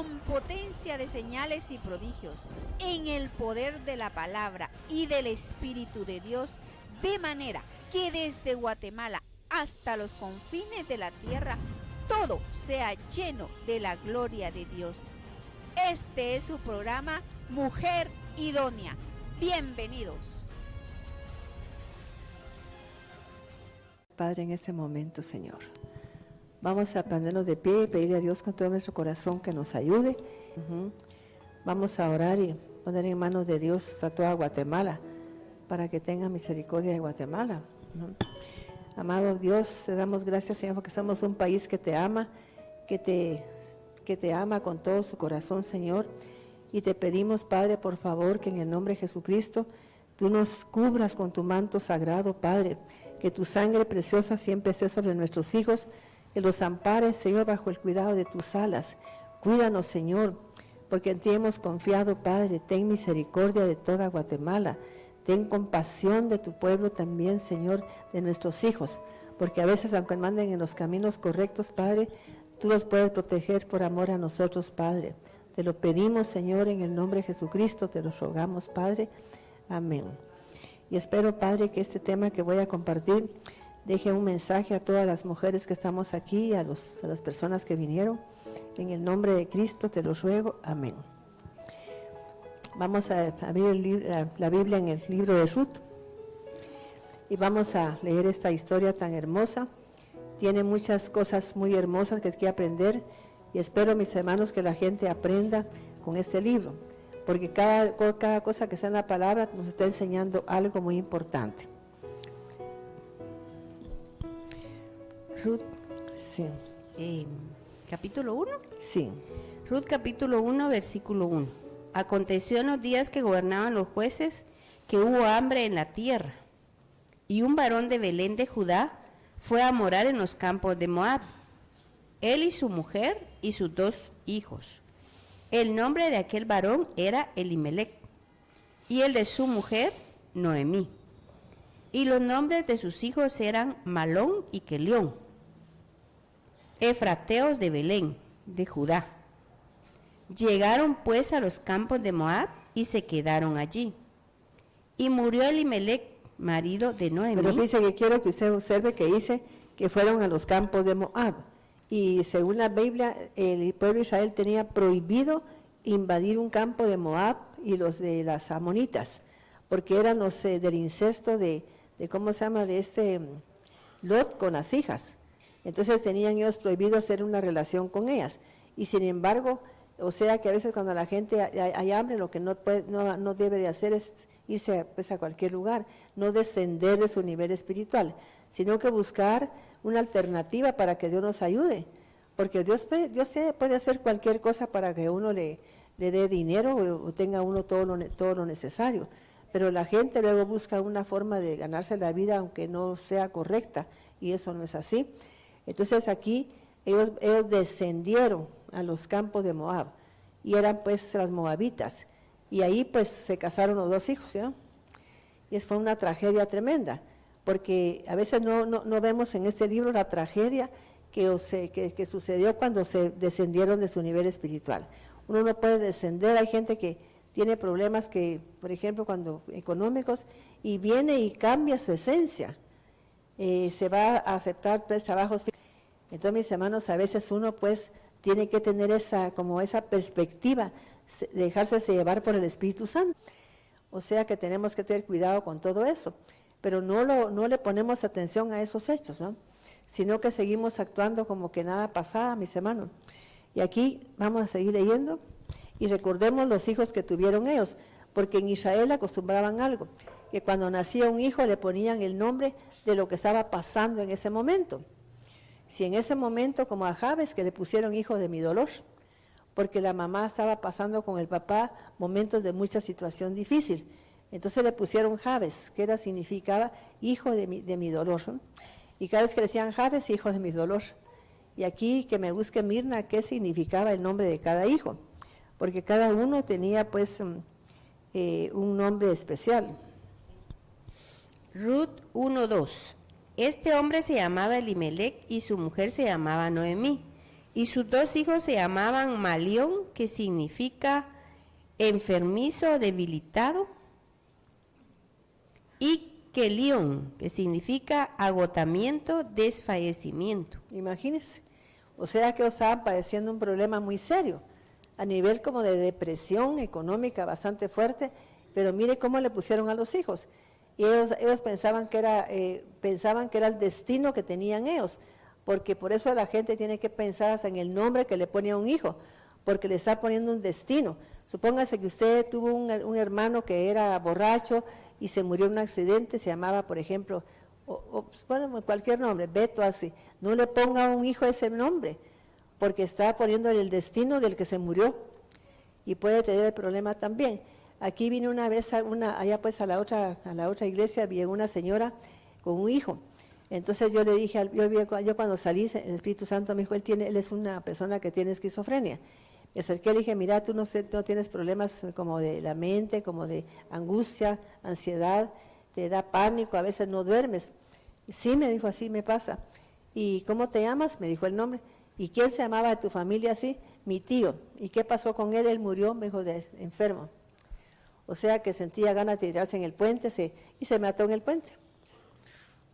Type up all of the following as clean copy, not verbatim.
con potencia de señales y prodigios, en el poder de la palabra y del Espíritu de Dios, de manera que desde Guatemala hasta los confines de la tierra, todo sea lleno de la gloria de Dios. Este es su programa Mujer Idónea. Bienvenidos. Padre, en este momento, Señor, vamos a ponernos de pie y pedirle a Dios con todo nuestro corazón que nos ayude. Vamos a orar y poner en manos de Dios a toda Guatemala, para que tenga misericordia de Guatemala. Amado Dios, te damos gracias, Señor, porque somos un país que te ama, que te ama con todo su corazón, Señor. Y te pedimos, Padre, por favor, que en el nombre de Jesucristo, tú nos cubras con tu manto sagrado, Padre, que tu sangre preciosa siempre esté sobre nuestros hijos, que los ampares, Señor, bajo el cuidado de tus alas. Cuídanos, Señor, porque en ti hemos confiado, Padre. Ten misericordia de toda Guatemala. Ten compasión de tu pueblo también, Señor, de nuestros hijos, porque a veces, aunque manden en los caminos correctos, Padre, tú los puedes proteger por amor a nosotros, Padre. Te lo pedimos, Señor, en el nombre de Jesucristo, te lo rogamos, Padre. Amén. Y espero, Padre, que este tema que voy a compartir deje un mensaje a todas las mujeres que estamos aquí, a las personas que vinieron. En el nombre de Cristo te lo ruego. Amén. Vamos a abrir la Biblia en el libro de Ruth y vamos a leer esta historia tan hermosa. Tiene muchas cosas muy hermosas que hay que aprender y espero, mis hermanos, que la gente aprenda con este libro, porque cada cosa que está en la palabra nos está enseñando algo muy importante. Ruth, sí. ¿Capítulo 1? Sí. Ruth capítulo 1, versículo 1. Aconteció en los días que gobernaban los jueces que hubo hambre en la tierra, y un varón de Belén de Judá fue a morar en los campos de Moab, él y su mujer y sus 2 hijos. El nombre de aquel varón era Elimelec, y el de su mujer, Noemí. Y los nombres de sus hijos eran Malón y Quelión, efrateos de Belén, de Judá. Llegaron pues a los campos de Moab y se quedaron allí. Y murió Elimelec, marido de Noemí. Pero fíjese que quiero que usted observe que dice que fueron a los campos de Moab. Y según la Biblia, el pueblo de Israel tenía prohibido invadir un campo de Moab y los de las amonitas, porque eran los del incesto de ¿cómo se llama? De Lot con las hijas. Entonces tenían ellos prohibido hacer una relación con ellas. Y sin embargo, o sea que a veces cuando la gente hay hambre, lo que no debe de hacer es irse pues a cualquier lugar, no descender de su nivel espiritual, sino que buscar una alternativa para que Dios nos ayude, porque Dios puede hacer cualquier cosa para que uno le dé dinero o tenga uno todo lo necesario, pero la gente luego busca una forma de ganarse la vida aunque no sea correcta, y eso no es así. Entonces aquí ellos descendieron a los campos de Moab, y eran pues las moabitas, y ahí pues se casaron los 2 hijos, ¿ya? Y fue una tragedia tremenda, porque a veces no vemos en este libro la tragedia que sucedió cuando se descendieron de su nivel espiritual. Uno no puede descender, hay gente que tiene problemas que, por ejemplo, cuando económicos, y viene y cambia su esencia, se va a aceptar pues trabajos. Entonces, mis hermanos, a veces uno pues tiene que tener esa perspectiva, dejarse llevar por el Espíritu Santo. O sea que tenemos que tener cuidado con todo eso, pero no le ponemos atención a esos hechos, ¿no? Sino que seguimos actuando como que nada pasaba, mis hermanos. Y aquí vamos a seguir leyendo y recordemos los hijos que tuvieron ellos, porque en Israel acostumbraban algo, que cuando nacía un hijo le ponían el nombre de lo que estaba pasando en ese momento. Si en ese momento, como a Jabes, que le pusieron hijo de mi dolor, porque la mamá estaba pasando con el papá momentos de mucha situación difícil, entonces le pusieron Jabes, que significaba hijo de mi dolor, ¿no? Y cada vez que le decían Jabes, hijo de mi dolor. Y aquí que me busque Mirna qué significaba el nombre de cada hijo, porque cada uno tenía pues un nombre especial. Ruth 1:2. Este hombre se llamaba Elimelec y su mujer se llamaba Noemí, Y sus 2 hijos se llamaban Malión, que significa enfermizo, debilitado, y Kelión, que significa agotamiento, desfallecimiento. Imagínense. O sea que estaban padeciendo un problema muy serio, a nivel como de depresión económica bastante fuerte, pero mire cómo le pusieron a los hijos. Y ellos pensaban que era el destino que tenían ellos, porque por eso la gente tiene que pensar hasta en el nombre que le pone a un hijo, porque le está poniendo un destino. Supóngase que usted tuvo un hermano que era borracho y se murió en un accidente, se llamaba, por ejemplo, bueno, cualquier nombre, Beto, así. No le ponga a un hijo ese nombre, porque está poniéndole el destino del que se murió y puede tener el problema también. Aquí vine una vez allá pues a la otra iglesia, vi una señora con un hijo. Entonces yo le dije, yo cuando salí, el Espíritu Santo me dijo, él es una persona que tiene esquizofrenia. Me acerqué y le dije, mira, tú no tienes problemas como de la mente, como de angustia, ansiedad, te da pánico, a veces no duermes. Sí, me dijo, así me pasa. ¿Y cómo te llamas? Me dijo el nombre. ¿Y quién se llamaba de tu familia así? Mi tío. ¿Y qué pasó con él? Él murió, me dijo, enfermo. O sea que sentía ganas de tirarse en el puente y se mató en el puente.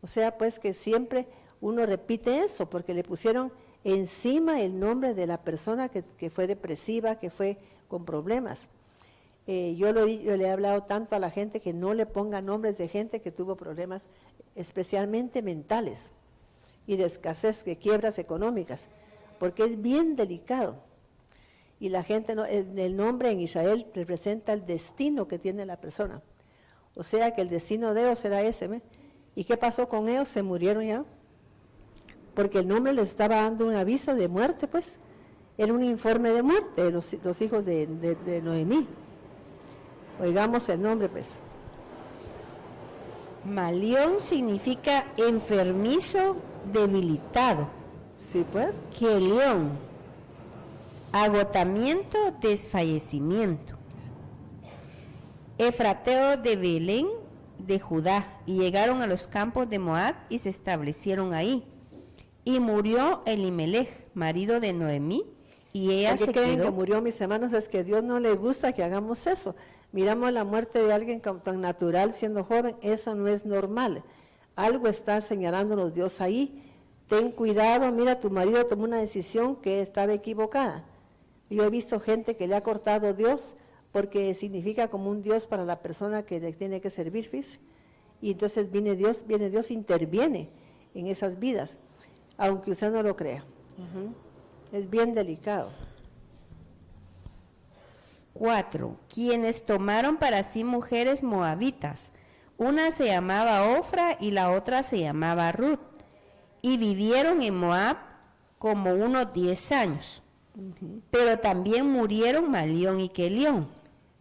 O sea pues que siempre uno repite eso, porque le pusieron encima el nombre de la persona que fue depresiva, que fue con problemas. Yo le he hablado tanto a la gente que no le ponga nombres de gente que tuvo problemas especialmente mentales y de escasez, de quiebras económicas, porque es bien delicado. Y la gente, el nombre en Israel representa el destino que tiene la persona. O sea que el destino de ellos era ese. ¿ve? ¿Y qué pasó con ellos? Se murieron ya. Porque el nombre les estaba dando un aviso de muerte, pues. Era un informe de muerte de los hijos de Noemí. Oigamos el nombre, pues. Malión significa enfermizo, debilitado. Sí, pues. Kelión, agotamiento, desfallecimiento. Efrateos de Belén, de Judá, y llegaron a los campos de Moab y se establecieron ahí. Y murió Elimelech, marido de Noemí, y ella se creen quedó. que murió, mis hermanos? Es que a Dios no le gusta que hagamos eso. Miramos la muerte de alguien tan natural siendo joven, eso no es normal. Algo está señalándonos Dios ahí. Ten cuidado, mira, tu marido tomó una decisión que estaba equivocada. Yo he visto gente que le ha cortado Dios porque significa como un Dios para la persona que le tiene que servir, fíjese. Y entonces viene Dios, interviene en esas vidas, aunque usted no lo crea. Es bien delicado. 4. Quienes tomaron para sí mujeres moabitas. Una se llamaba Ofra y la otra se llamaba Ruth. Y vivieron en Moab como unos 10 años. Pero también murieron Malión y Kelión.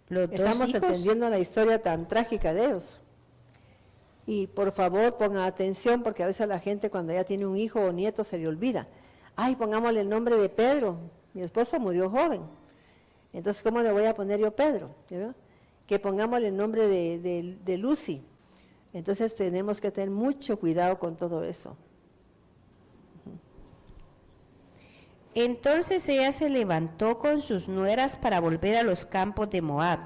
Los Estamos dos hijos. entendiendo la historia tan trágica de ellos. Y por favor pongan atención, porque a veces la gente cuando ya tiene un hijo o nieto se le olvida. Ay, pongámosle el nombre de Pedro. Mi esposo murió joven. Entonces, ¿cómo le voy a poner yo Pedro? ¿verdad? Que pongámosle el nombre de Lucy. Entonces tenemos que tener mucho cuidado con todo eso. Entonces ella se levantó con sus nueras para volver a los campos de Moab,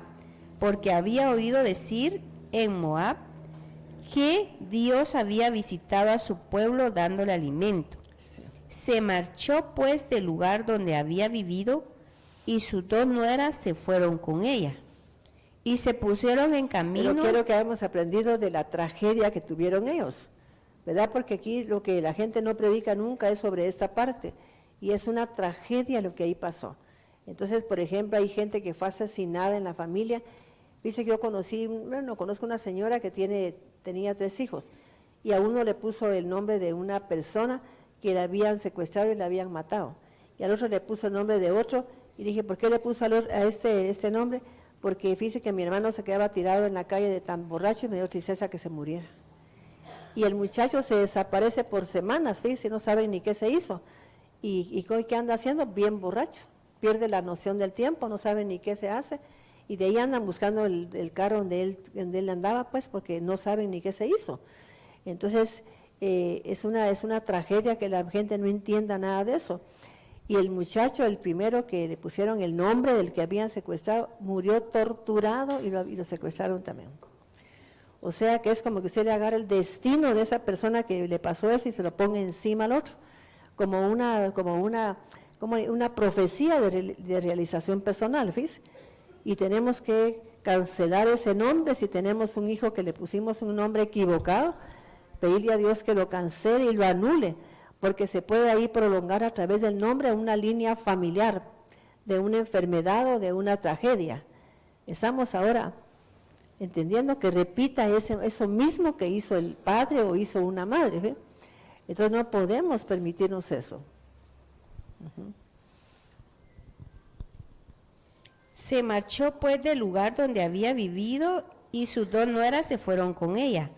porque había oído decir en Moab que Dios había visitado a su pueblo dándole alimento. Sí. Se marchó pues del lugar donde había vivido y sus 2 nueras se fueron con ella y se pusieron en camino. Pero quiero que hayamos aprendido de la tragedia que tuvieron ellos, ¿verdad? Porque aquí lo que la gente no predica nunca es sobre esta parte. Y es una tragedia lo que ahí pasó. Entonces, por ejemplo, hay gente que fue asesinada en la familia. Dice que yo conozco una señora que tenía 3 hijos y a uno le puso el nombre de una persona que la habían secuestrado y la habían matado. Y al otro le puso el nombre de otro y dije, ¿por qué le puso a este nombre? Porque fíjese que mi hermano se quedaba tirado en la calle de tan borracho y me dio tristeza que se muriera. Y el muchacho se desaparece por semanas, fíjese, no saben ni qué se hizo. ¿Y qué anda haciendo? Bien borracho, pierde la noción del tiempo, no sabe ni qué se hace, y de ahí andan buscando el carro donde él andaba, pues, porque no saben ni qué se hizo. Entonces, es una tragedia que la gente no entienda nada de eso. Y el muchacho, el primero que le pusieron el nombre del que habían secuestrado, murió torturado y lo secuestraron también. O sea que es como que usted le agarra el destino de esa persona que le pasó eso y se lo ponga encima al otro, como una profecía de realización personal, ¿fíjese? Y tenemos que cancelar ese nombre. Si tenemos un hijo que le pusimos un nombre equivocado, pedirle a Dios que lo cancele y lo anule, porque se puede ahí prolongar a través del nombre una línea familiar de una enfermedad o de una tragedia. Estamos ahora entendiendo que repita eso mismo que hizo el padre o hizo una madre, ¿ve? Entonces no podemos permitirnos eso. Se marchó pues del lugar donde había vivido y sus 2 nueras se fueron con ella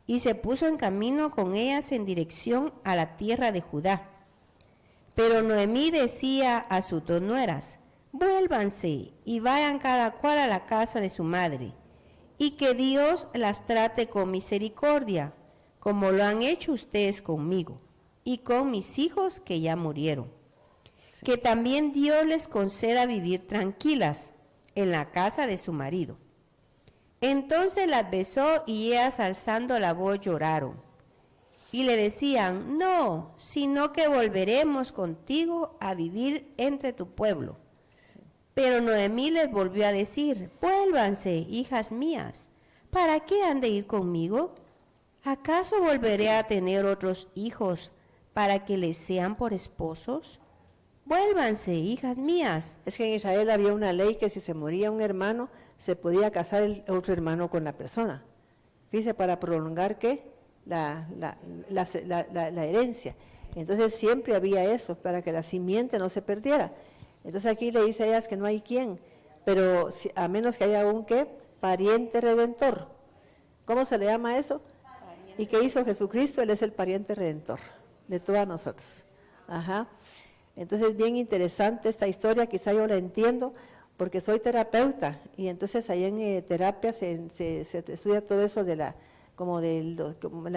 y se puso en camino con ellas en dirección a la tierra de Judá. Pero Noemí decía a sus 2 nueras, vuélvanse y vayan cada cual a la casa de su madre, y que Dios las trate con misericordia, como lo han hecho ustedes conmigo y con mis hijos que ya murieron. Sí. Que también Dios les conceda vivir tranquilas en la casa de su marido. Entonces las besó y ellas alzando la voz lloraron. Y le decían, no, sino que volveremos contigo a vivir entre tu pueblo. Sí. Pero Noemí les volvió a decir, vuélvanse, hijas mías, ¿para qué han de ir conmigo? ¿Acaso volveré a tener otros hijos para que les sean por esposos? Vuélvanse, hijas mías. Es que en Israel había una ley que si se moría un hermano, se podía casar el otro hermano con la persona. Fíjese, para prolongar, ¿qué? La herencia. Entonces siempre había eso, para que la simiente no se perdiera. Entonces aquí le dice a ellas que no hay quien, pero a menos que haya un, ¿qué? Pariente redentor. ¿Cómo se le llama eso? Pariente. ¿Y qué hizo Jesucristo? Él es el pariente redentor de todas nosotros. Ajá. Entonces, bien interesante esta historia, quizá yo la entiendo, porque soy terapeuta, y entonces ahí en terapia se estudia todo eso de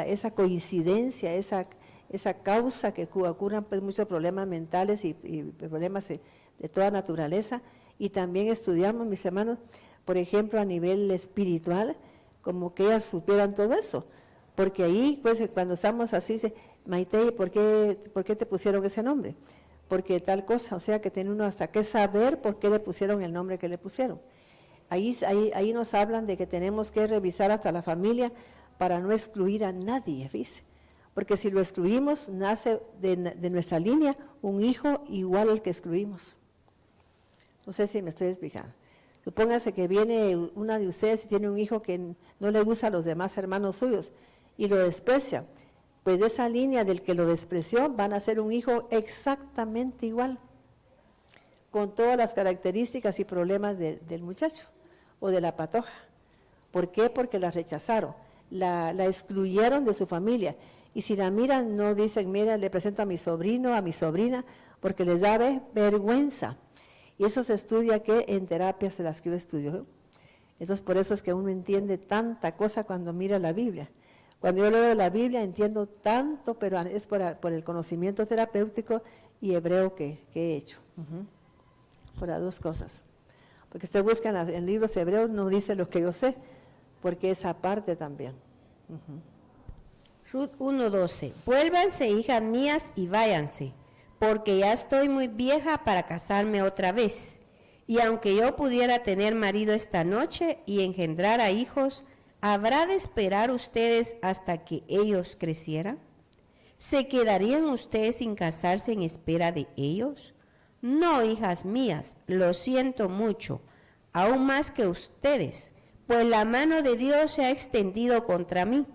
esa coincidencia, esa causa que ocurran pues, muchos problemas mentales y problemas de toda naturaleza, y también estudiamos, mis hermanos, por ejemplo, a nivel espiritual, como que ellas supieran todo eso, porque ahí, pues, cuando estamos así, dice, Maite, ¿por qué te pusieron ese nombre? Porque tal cosa, o sea que tiene uno hasta que saber por qué le pusieron el nombre que le pusieron. Ahí nos hablan de que tenemos que revisar hasta la familia para no excluir a nadie, ¿viste? Porque si lo excluimos, nace de nuestra línea un hijo igual al que excluimos. No sé si me estoy explicando. Supóngase que viene una de ustedes y tiene un hijo que no le gusta a los demás hermanos suyos y lo desprecia. Pues de esa línea del que lo despreció van a ser un hijo exactamente igual, con todas las características y problemas del muchacho o de la patoja. ¿Por qué? Porque la rechazaron, la excluyeron de su familia. Y si la miran, no dicen, mira, le presento a mi sobrino, a mi sobrina, porque les da vergüenza. Y eso se estudia que en terapia se las que yo estudio, ¿no? Entonces, por eso es que uno entiende tanta cosa cuando mira la Biblia. Cuando yo leo la Biblia entiendo tanto, pero es por el conocimiento terapéutico y hebreo que he hecho. Por las 2 cosas. Porque usted busca en libros hebreos, no dice lo que yo sé, porque esa parte también. Ruth 1:12. Vuélvanse, hijas mías, y váyanse, porque ya estoy muy vieja para casarme otra vez. Y aunque yo pudiera tener marido esta noche y engendrar a hijos, ¿habrá de esperar ustedes hasta que ellos crecieran? ¿Se quedarían ustedes sin casarse en espera de ellos? No, hijas mías, lo siento mucho, aún más que ustedes, pues la mano de Dios se ha extendido contra mí.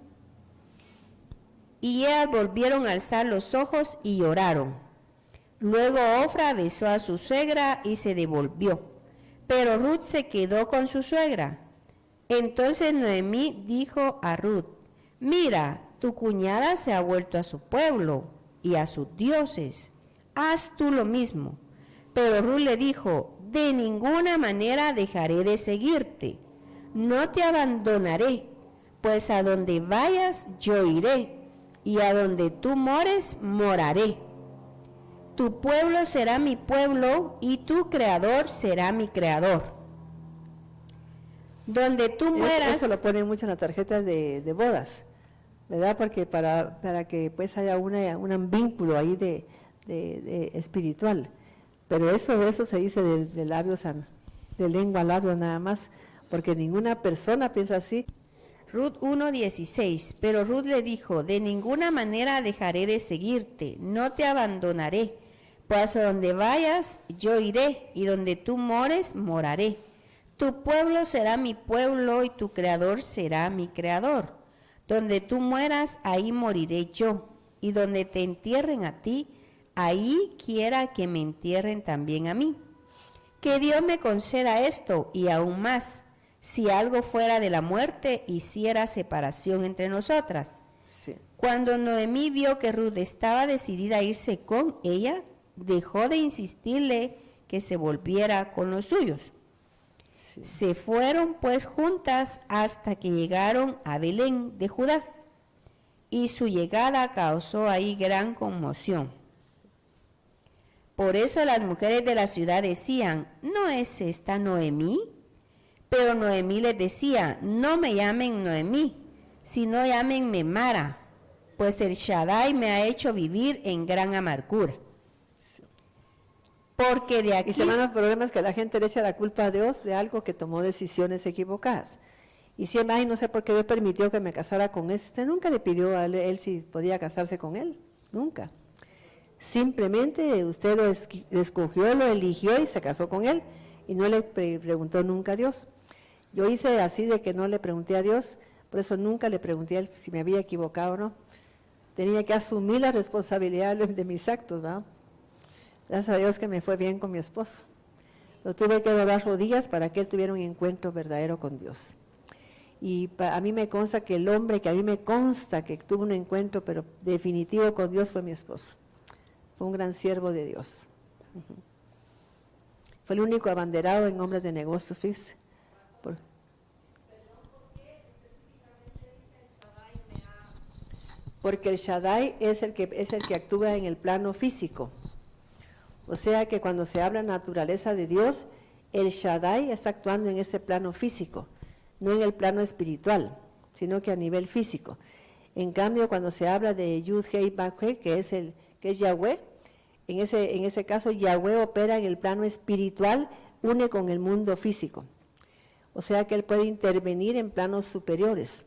Y ellas volvieron a alzar los ojos y lloraron. Luego Ofra besó a su suegra y se devolvió, pero Ruth se quedó con su suegra. Entonces Noemí dijo a Ruth, mira, tu cuñada se ha vuelto a su pueblo y a sus dioses, haz tú lo mismo. Pero Ruth le dijo, de ninguna manera dejaré de seguirte, no te abandonaré, pues a donde vayas yo iré, y a donde tú mores moraré. Tu pueblo será mi pueblo y tu creador será mi creador. Donde tú mueras... Eso lo ponen mucho en las tarjetas de bodas, ¿verdad? Porque para que pues haya un vínculo ahí de espiritual. Pero eso se dice de labios, de lengua a labios nada más, porque ninguna persona piensa así. Ruth 1:16, pero Ruth le dijo, de ninguna manera dejaré de seguirte, no te abandonaré, pues a donde vayas yo iré, y donde tú mores, moraré. Tu pueblo será mi pueblo, y tu creador será mi creador. Donde tú mueras, ahí moriré yo, y donde te entierren a ti, ahí quiera que me entierren también a mí. Que Dios me conceda esto, y aún más, si algo fuera de la muerte, hiciera separación entre nosotras. Sí. Cuando Noemí vio que Ruth estaba decidida a irse con ella, dejó de insistirle que se volviera con los suyos. Sí. Se fueron pues juntas hasta que llegaron a Belén de Judá, y su llegada causó ahí gran conmoción. Por eso las mujeres de la ciudad decían, ¿no es esta Noemí? Pero Noemí les decía, no me llamen Noemí, sino llámenme Mara, pues el Shaddai me ha hecho vivir en gran amargura. Porque de aquí... Y se van los problemas que la gente le echa la culpa a Dios de algo que tomó decisiones equivocadas. Y siempre, ay, no sé por qué Dios permitió que me casara con él. Usted nunca le pidió a él si podía casarse con él, nunca. Simplemente usted lo escogió, lo eligió y se casó con él. Y no le preguntó nunca a Dios. Yo hice así de que no le pregunté a Dios, por eso nunca le pregunté a él si me había equivocado o no. Tenía que asumir la responsabilidad de mis actos, ¿verdad? Gracias a Dios que me fue bien con mi esposo. Lo tuve que doblar rodillas para que él tuviera un encuentro verdadero con Dios. Y a mí me consta que el hombre que a mí me consta que tuvo un encuentro, pero definitivo con Dios, fue mi esposo. Fue un gran siervo de Dios. Fue el único abanderado en hombres de negocios, fíjese. Porque el Shaddai es el que actúa en el plano físico. O sea que cuando se habla naturaleza de Dios, el Shaddai está actuando en ese plano físico, no en el plano espiritual, sino que a nivel físico. En cambio, cuando se habla de Yud Hei Vav Hei, que es Yahweh, en ese caso Yahweh opera en el plano espiritual, une con el mundo físico. O sea que él puede intervenir en planos superiores.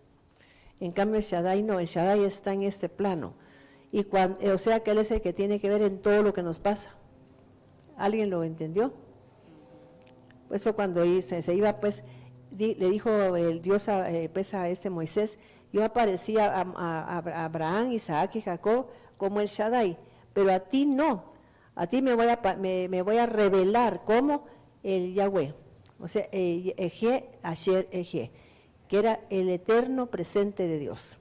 En cambio, el Shaddai no, el Shaddai está en este plano. O sea que él es el que tiene que ver en todo lo que nos pasa. ¿Alguien lo entendió? Por eso cuando se iba, pues, le dijo el Dios a Moisés, yo aparecí a Abraham, Isaac y Jacob como el Shaddai, pero a ti no, a ti me voy a revelar como el Yahweh, o sea, Eje, Asher, Eje, que era el eterno presente de Dios.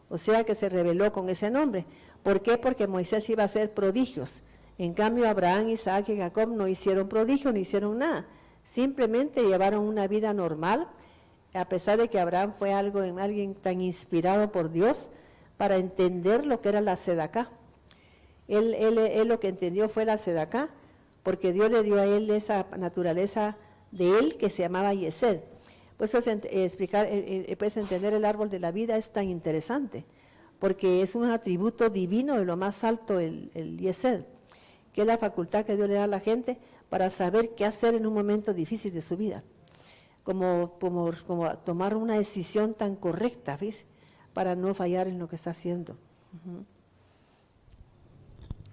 O sea que se reveló con ese nombre. ¿Por qué? Porque Moisés iba a hacer prodigios. En cambio, Abraham, Isaac y Jacob no hicieron prodigios, no hicieron nada. Simplemente llevaron una vida normal, a pesar de que Abraham fue alguien tan inspirado por Dios para entender lo que era la Sedaká. Él lo que entendió fue la Sedaká, porque Dios le dio a él esa naturaleza de él que se llamaba Yesed. Por eso puedes entender el árbol de la vida es tan interesante, porque es un atributo divino de lo más alto, el Yesed, que es la facultad que Dios le da a la gente para saber qué hacer en un momento difícil de su vida, como tomar una decisión tan correcta, ¿ves? Para no fallar en lo que está haciendo.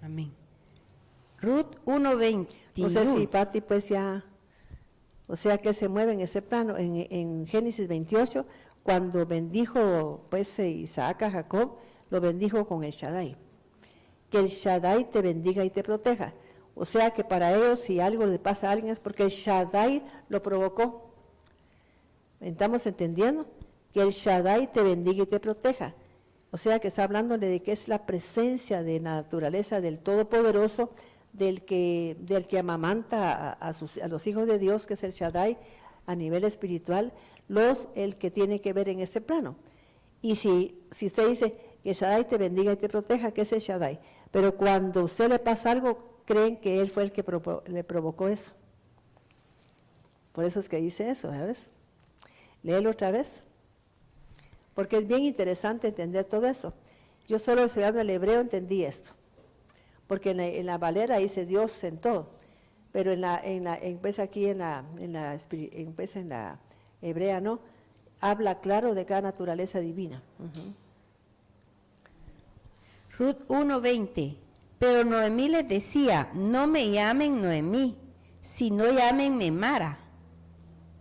Amén. Ruth 1:21. O sea, si Pati pues ya, o sea que él se mueve en ese plano, en Génesis 28, cuando bendijo pues Isaac a Jacob, lo bendijo con el Shaddai. Que el Shaddai te bendiga y te proteja. O sea que para ellos si algo le pasa a alguien es porque el Shaddai lo provocó. ¿Estamos entendiendo? Que el Shaddai te bendiga y te proteja. O sea que está hablándole de que es la presencia de la naturaleza del Todopoderoso, del que amamanta a los hijos de Dios, que es el Shaddai, a nivel espiritual, el que tiene que ver en este plano. Y si usted dice que el Shaddai te bendiga y te proteja, ¿qué es el Shaddai? Pero cuando a usted le pasa algo, creen que él fue el que le provocó eso. Por eso es que dice eso, ¿sabes? Léelo otra vez. Porque es bien interesante entender todo eso. Yo solo estudiando el hebreo entendí esto. Porque en la Valera dice Dios sentó. Pero en la hebrea no, habla claro de cada naturaleza divina. Ruth 1:20. Pero Noemí les decía, no me llamen Noemí, sino llámenme Mara,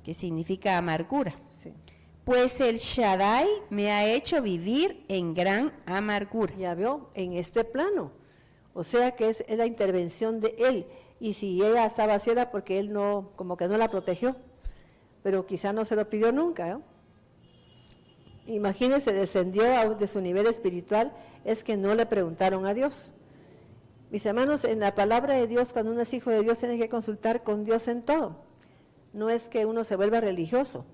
que significa amargura. Sí. Pues el Shaddai me ha hecho vivir en gran amargura. Ya veo, en este plano. O sea que es la intervención de él. Y si ella estaba así era porque él no, como que no la protegió. Pero quizá no se lo pidió nunca, ¿eh? Imagínense, descendió de su nivel espiritual, es que no le preguntaron a Dios. Mis hermanos, en la palabra de Dios, cuando uno es hijo de Dios, tiene que consultar con Dios en todo. No es que uno se vuelva religioso,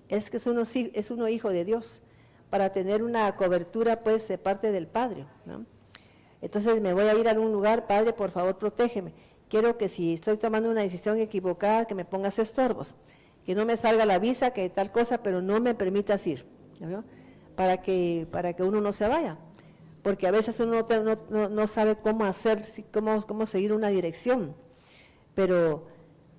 es que es uno hijo de Dios, para tener una cobertura pues de parte del Padre, ¿no? Entonces me voy a ir a algún lugar, Padre, por favor, protégeme. Quiero que si estoy tomando una decisión equivocada, que me pongas estorbos, que no me salga la visa, que tal cosa, pero no me permitas ir, ¿no? Para que uno no se vaya. Porque a veces uno no sabe cómo hacer, cómo seguir una dirección, pero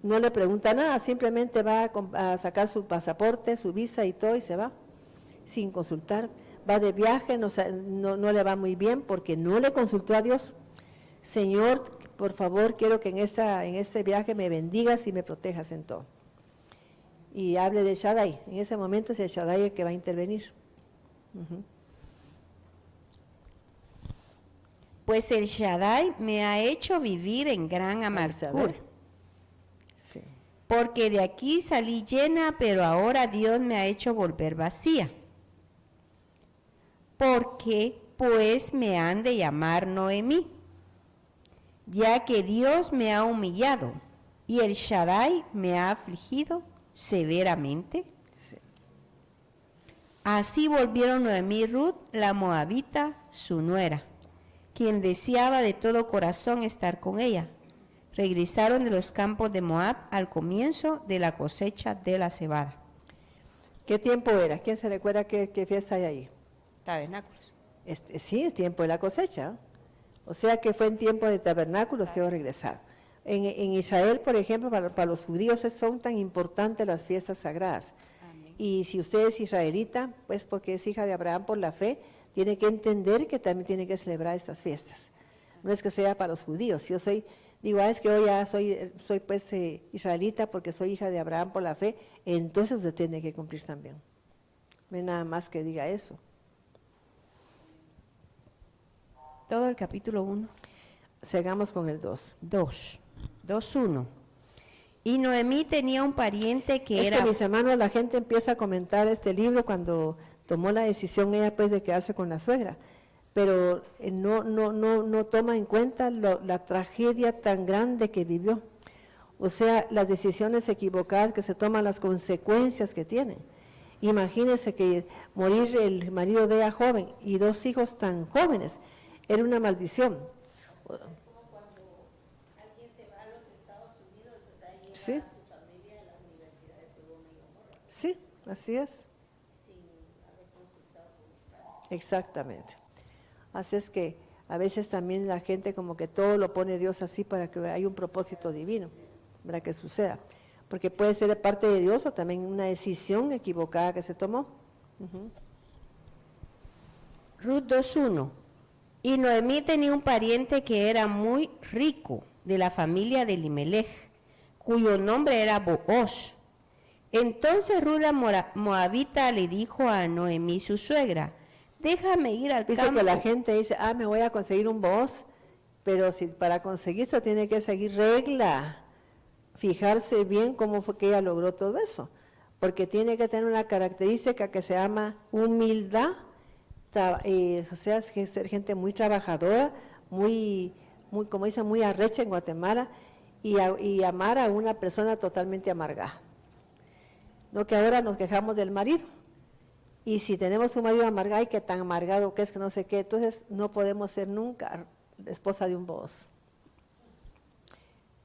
no le pregunta nada, simplemente va a sacar su pasaporte, su visa y todo y se va, sin consultar. Va de viaje, no le va muy bien porque no le consultó a Dios. Señor, por favor, quiero que en este viaje me bendigas y me protejas en todo. Y hable de Shaddai, en ese momento es el Shaddai el que va a intervenir. Pues el Shaddai me ha hecho vivir en gran amargura. Sí. Porque de aquí salí llena, pero ahora Dios me ha hecho volver vacía. Porque pues me han de llamar Noemí, ya que Dios me ha humillado y el Shaddai me ha afligido severamente. Sí. Así volvieron Noemí y Ruth, la moabita, su nuera, quien deseaba de todo corazón estar con ella. Regresaron de los campos de Moab al comienzo de la cosecha de la cebada. ¿Qué tiempo era? ¿Quién se recuerda qué fiesta hay ahí? Tabernáculos. Sí, es tiempo de la cosecha. O sea que fue en tiempo de tabernáculos que regresar. En Israel, por ejemplo, para los judíos son tan importantes las fiestas sagradas. Amén. Y si usted es israelita, pues porque es hija de Abraham por la fe, tiene que entender que también tiene que celebrar estas fiestas. No es que sea para los judíos. Yo es que hoy ya soy pues israelita porque soy hija de Abraham por la fe, entonces usted tiene que cumplir también. No hay nada más que diga eso. Todo el capítulo 1. Sigamos con el 2. 2:1. Y Noemí tenía un pariente que era... que mis hermanos, la gente empieza a comentar este libro cuando tomó la decisión ella pues de quedarse con la suegra, pero no toma en cuenta la tragedia tan grande que vivió. O sea, las decisiones equivocadas que se toman, las consecuencias que tienen. Imagínense que morir el marido de ella joven y 2 hijos tan jóvenes, era una maldición. Sí. Sí, así es. Exactamente. Así es que a veces también la gente como que todo lo pone Dios así para que haya un propósito divino, para que suceda. Porque puede ser de parte de Dios o también una decisión equivocada que se tomó. Ruth 2:1. Y Noemí tenía un pariente que era muy rico, de la familia de Elimelech, cuyo nombre era Booz. Entonces Ruth la moabita le dijo a Noemí, su suegra, déjame ir al campo. Dice que la gente dice, me voy a conseguir un Booz, pero si para conseguirlo tiene que seguir regla, fijarse bien cómo fue que ella logró todo eso, porque tiene que tener una característica que se llama humildad, o sea, ser gente muy trabajadora, muy como dicen, muy arrecha en Guatemala, y amar a una persona totalmente amargada. No que ahora nos quejamos del marido, y si tenemos un marido amargado, y que tan amargado que es que no sé qué, entonces no podemos ser nunca esposa de un Booz.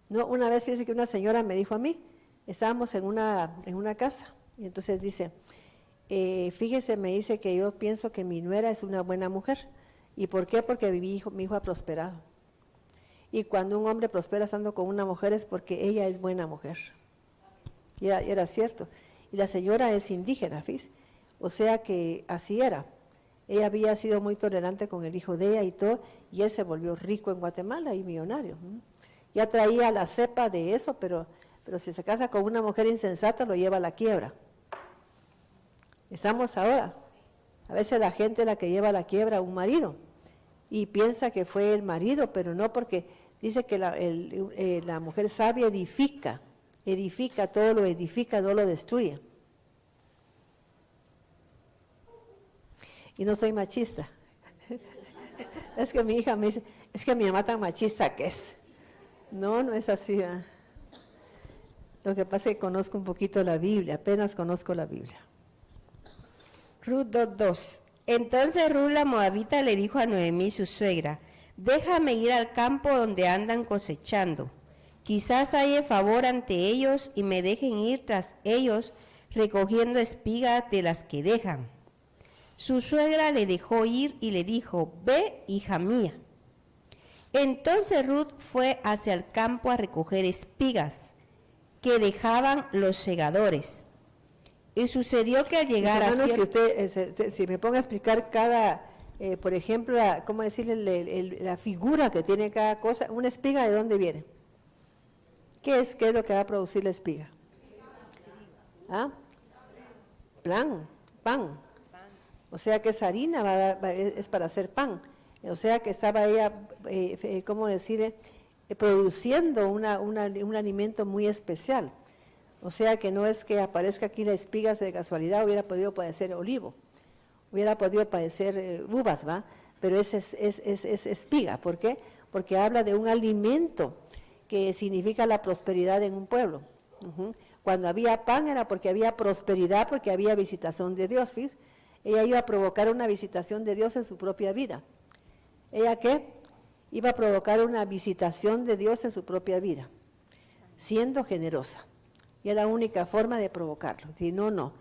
No, una vez fíjese que una señora me dijo a mí, estábamos en una casa, y entonces dice, fíjese, me dice que yo pienso que mi nuera es una buena mujer. ¿Y por qué? Porque mi hijo ha prosperado. Y cuando un hombre prospera estando con una mujer es porque ella es buena mujer. Y era cierto. Y la señora es indígena, ¿fíjese? O sea que así era. Ella había sido muy tolerante con el hijo de ella y todo, y él se volvió rico en Guatemala y millonario. Ya traía la cepa de eso, pero si se casa con una mujer insensata lo lleva a la quiebra. Estamos ahora. A veces la gente es la que lleva a la quiebra a un marido y piensa que fue el marido, pero no, porque dice que la mujer sabia edifica, todo lo edifica, no lo destruye. Y no soy machista. Es que mi hija me dice, es que mi mamá tan machista que es. No, no es así. Lo que pasa es que conozco un poquito la Biblia, apenas conozco la Biblia. Ruth 2:2. Entonces Ruth la moabita le dijo a Noemí, su suegra, déjame ir al campo donde andan cosechando. Quizás haya favor ante ellos y me dejen ir tras ellos recogiendo espigas de las que dejan. Su suegra le dejó ir y le dijo, ve, hija mía. Entonces Ruth fue hacia el campo a recoger espigas que dejaban los segadores. Y sucedió que al llegar a si me pongo a explicar cada, por ejemplo, ¿cómo decirle? La figura que tiene cada cosa, una espiga, ¿de dónde viene? ¿Qué es lo que va a producir la espiga? ¿Ah? Pan. O sea que esa harina es para hacer pan. O sea que estaba ella, ¿cómo decirle? Produciendo un alimento muy especial. O sea que no es que aparezca aquí la espiga de casualidad, hubiera podido padecer olivo, hubiera podido padecer uvas, ¿va? Pero es espiga. ¿Por qué? Porque habla de un alimento que significa la prosperidad en un pueblo. Cuando había pan era porque había prosperidad, porque había visitación de Dios, ¿ves? Ella iba a provocar una visitación de Dios en su propia vida. ¿Ella qué? Iba a provocar una visitación de Dios en su propia vida, siendo generosa. Y es la única forma de provocarlo. Si no, no.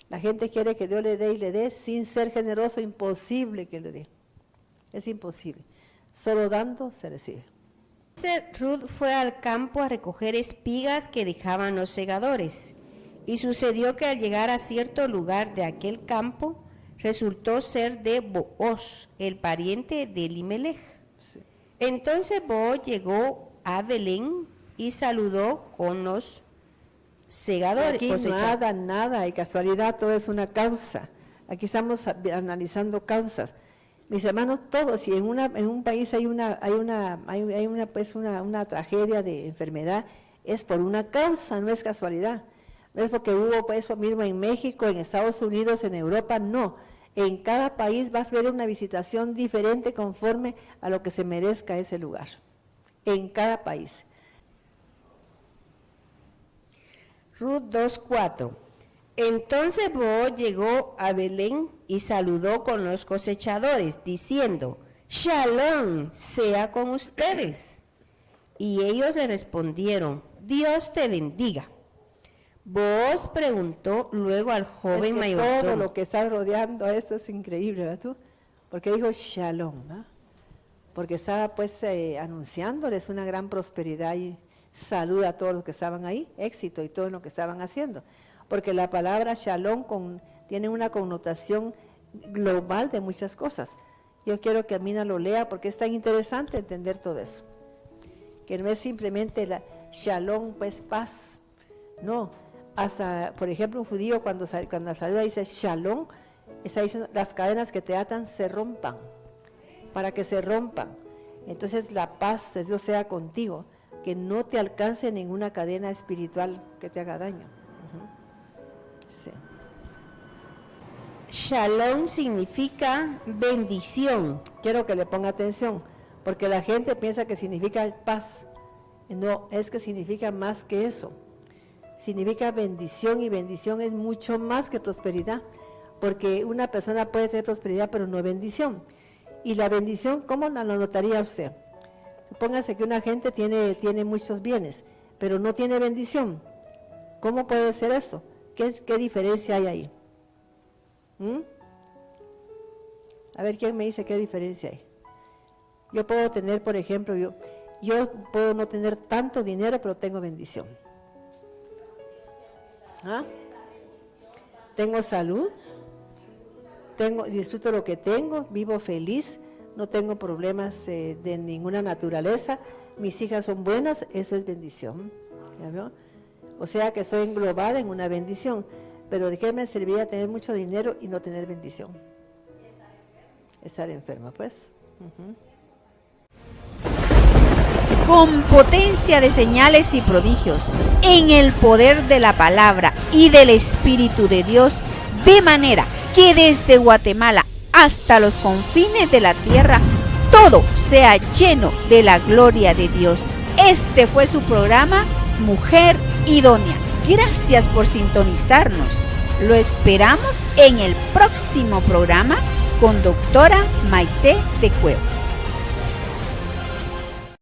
La gente quiere que Dios le dé y le dé, sin ser generoso, imposible que le dé. Es imposible. Solo dando se recibe. Entonces Ruth fue al campo a recoger espigas que dejaban los segadores. Y sucedió que al llegar a cierto lugar de aquel campo, resultó ser de Booz, el pariente de Elimelech. Sí. Entonces Booz llegó a Belén y saludó con los segadores. Aquí nada, de casualidad, todo es una causa. Aquí estamos analizando causas. Mis hermanos, todos, si en un país hay una tragedia de enfermedad, es por una causa, no es casualidad. No es porque hubo eso mismo en México, en Estados Unidos, en Europa, no. En cada país vas a ver una visitación diferente conforme a lo que se merezca ese lugar. En cada país. Ruth 2:4. Entonces Booz llegó a Belén y saludó con los cosechadores, diciendo, Shalom sea con ustedes. Y ellos le respondieron, Dios te bendiga. Booz preguntó luego al joven mayordomo. Todo lo que está rodeando a esto es increíble, ¿verdad tú? Porque dijo Shalom, ¿no? Porque estaba pues anunciándoles una gran prosperidad y salud a todos los que estaban ahí, éxito y todo lo que estaban haciendo. Porque la palabra Shalom tiene una connotación global de muchas cosas. Yo quiero que Amina lo lea porque es tan interesante entender todo eso. Que no es simplemente la Shalom, pues paz. No, hasta, por ejemplo, un judío cuando saluda dice Shalom, está diciendo las cadenas que te atan se rompan, para que se rompan. Entonces la paz de Dios sea contigo, que no te alcance ninguna cadena espiritual que te haga daño. Sí. Shalom significa bendición. Quiero que le ponga atención, porque la gente piensa que significa paz. No, es que significa más que eso. Significa bendición, y bendición es mucho más que prosperidad, porque una persona puede tener prosperidad pero no bendición. Y la bendición, ¿cómo la notaría usted? Supóngase que una gente tiene muchos bienes, pero no tiene bendición. ¿Cómo puede ser esto? ¿Qué diferencia hay ahí? A ver, ¿quién me dice qué diferencia hay? Yo puedo tener, por ejemplo, yo puedo no tener tanto dinero, pero tengo bendición. ¿Ah? Tengo salud, disfruto lo que tengo, vivo feliz, no tengo problemas de ninguna naturaleza, mis hijas son buenas, eso es bendición. ¿Ya vio? O sea que soy englobada en una bendición, pero ¿de qué me serviría tener mucho dinero y no tener bendición? Estar enferma, pues. Con potencia de señales y prodigios, en el poder de la palabra y del Espíritu de Dios, de manera que desde Guatemala hasta los confines de la tierra, todo sea lleno de la gloria de Dios. Este fue su programa, Mujer Idónea. Gracias por sintonizarnos. Lo esperamos en el próximo programa con doctora Maite de Cuevas.